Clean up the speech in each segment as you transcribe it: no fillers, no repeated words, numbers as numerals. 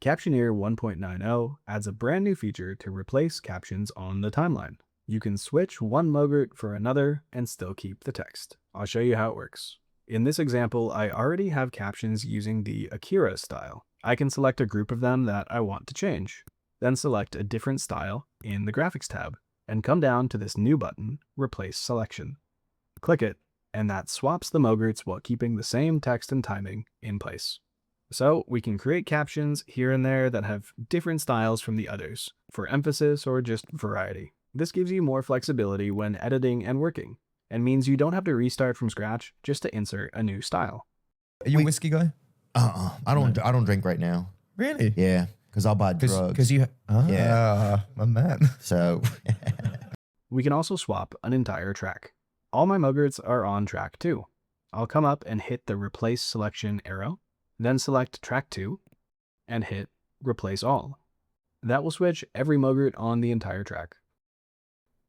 Captioneer 1.90 adds a brand new feature to replace captions on the timeline. You can switch one MOGRT for another and still keep the text. I'll show you how it works. In this example, I already have captions using the Akira style. I can select a group of them that I want to change, then select a different style in the Graphics tab, and come down to this new button, Replace Selection. Click it, and that swaps the MOGRTs while keeping the same text and timing in place. So we can create captions here and there that have different styles from the others, for emphasis or just variety. This gives you more flexibility when editing and working, and means you don't have to restart from scratch just to insert a new style. Are you a whiskey guy? I don't drink right now. Really? Yeah, because I'll buy drugs. Because you, my man. So We can also swap an entire track. All my MOGRTs are on track 2. I'll come up and hit the Replace Selection arrow, then select track 2, and hit Replace All. That will switch every MOGRT on the entire track.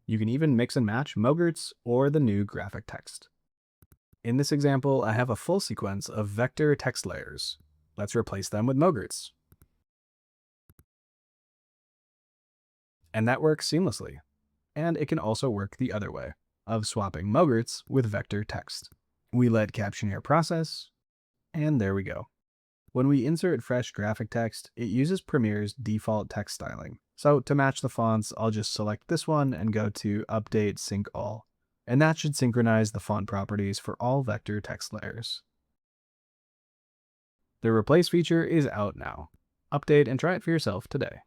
You can even mix and match MOGRTs or the new graphic text. In this example, I have a full sequence of vector text layers. Let's replace them with MOGRTs. And that works seamlessly. And it can also work the other way, of swapping MOGRTs with vector text. We let Captioneer process, and there we go. When we insert fresh graphic text, it uses Premiere's default text styling. So to match the fonts, I'll just select this one and go to Update Sync All. And that should synchronize the font properties for all vector text layers. The Replace feature is out now. Update and try it for yourself today.